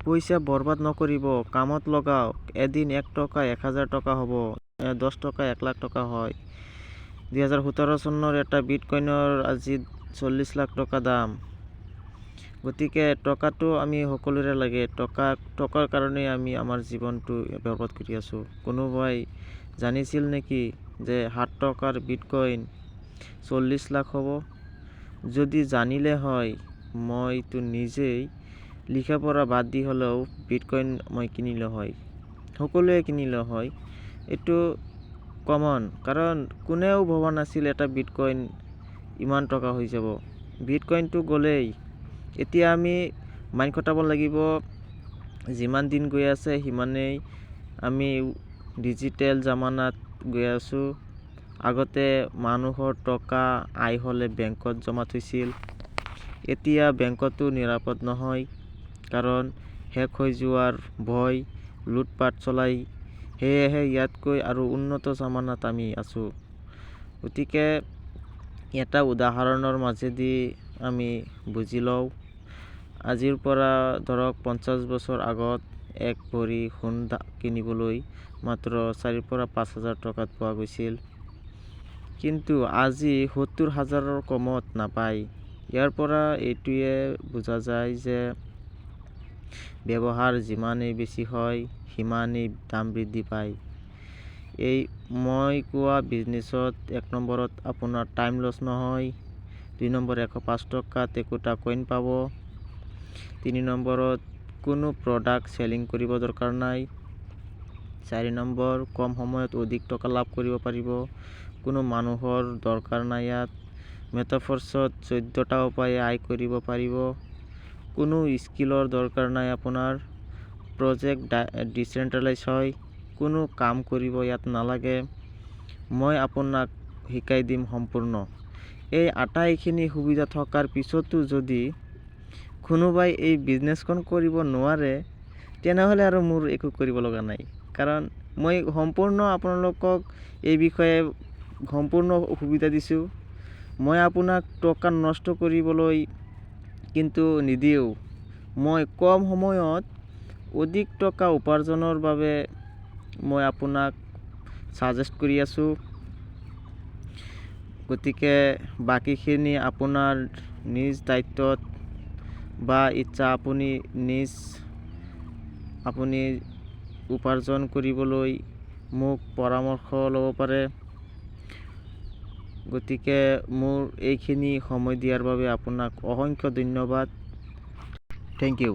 পইচা বৰবাদ নকৰিব, কামত লগাওক। এদিন 1 টকা 1000 টকা হ'ব, 10 টকা 1 লাখ টকা হয়। 2017 চনৰ এটা বিটকইনৰ আজি 40 লাখ টকা দাম। গতিকে টকাটো আমি সকলোৰে লাগে। টকাৰ কাৰণে আমি আমাৰ জীৱনটো বৰবাদ কৰি আছোঁ। কোনোবাই জানিছিল নেকি যে 7 টকাৰ বিটকইন 40 লাখ হ'ব? যদি জানিলে হয়, মইতো নিজেই লিখা পঢ়া বাদ দি হ'লেও বিটকইন মই কিনিলোঁ হয়, সকলোৱে কিনিলোঁ হয়। এইটো কমন, কাৰণ কোনেও ভবা নাছিল এটা বিটকইন ইমান টকা হৈ যাব। বিটকইনটো গ'লেই, এতিয়া আমি মাইন খটাব লাগিব। যিমান দিন গৈ আছে সিমানেই আমি ডিজিটেল জামানাত গৈ আছোঁ। আগতে মানুহৰ টকা আয় হ'লে বেংকত জমা থৈছিল। এতিয়া বেংকতো নিৰাপদ নহয়, কাৰণ শেষ হৈ যোৱাৰ ভয়, লুটপাট চলাই। সেয়েহে ইয়াতকৈ আৰু উন্নত জামানাত আমি আছোঁ। গতিকে এটা উদাহৰণৰ মাজেদি আমি বুজি লওঁ। আজিৰ পৰা ধৰক 50 বছৰ আগত এক ভৰি সোণ কিনিবলৈ মাত্ৰ 4,000 পৰা 5,000 টকাত পোৱা গৈছিল। কিন্তু আজি 70,000ৰ কমত নাপায়। ইয়াৰ পৰা এইটোৱে বুজা যায় যে ব্যৱহাৰ যিমানেই বেছি হয়, সিমানেই দাম বৃদ্ধি পায়। এই মই কোৱা বিজনেছত 1 নম্বৰত আপোনাৰ টাইম লছ নহয়। 2 নম্বৰ 105 টকাত একোটা কইন পাব। 3 নম্বৰত কোনো প্ৰডাক্ট চেলিং কৰিব দৰকাৰ নাই। 4 নম্বৰ কম সময়ত অধিক টকা লাভ কৰিব পাৰিব। কোনো মানুহৰ দৰকাৰ নাই ইয়াত। মেটাভাৰ্ছত 14টা উপায়ে আয় কৰিব পাৰিব। কোনো স্কিলৰ দৰকাৰ নাই আপোনাৰ। প্ৰজেক্ট ডিচেণ্ট্ৰেলাইজ হয়, কোনো কাম কৰিব ইয়াত নালাগে। মই আপোনাক শিকাই দিম সম্পূৰ্ণ। এই আটাইখিনি সুবিধা থকাৰ পিছতো যদি কোনোবাই এই বিজনেছখন কৰিব নোৱাৰে, তেনেহ'লে আৰু মোৰ একো কৰিব লগা নাই। কাৰণ মই সম্পূৰ্ণ আপোনালোকক এই বিষয়ে সম্পূৰ্ণ সুবিধা দিছোঁ। মই আপোনাক টকা নষ্ট কৰিবলৈ কিন্তু নিদিওঁ। মই কম সময়ত অধিক টকা উপাৰ্জনৰ বাবে মই আপোনাক ছাজেষ্ট কৰি আছোঁ। গতিকে বাকীখিনি আপোনাৰ নিজ দায়িত্বত বা ইচ্ছা, আপুনি উপাৰ্জন কৰিবলৈ মোক পৰামৰ্শ ল'ব পাৰে। গতিকে মোৰ এইখিনি সময় দিয়াৰ বাবে আপোনাক অসংখ্য ধন্যবাদ। Thank U.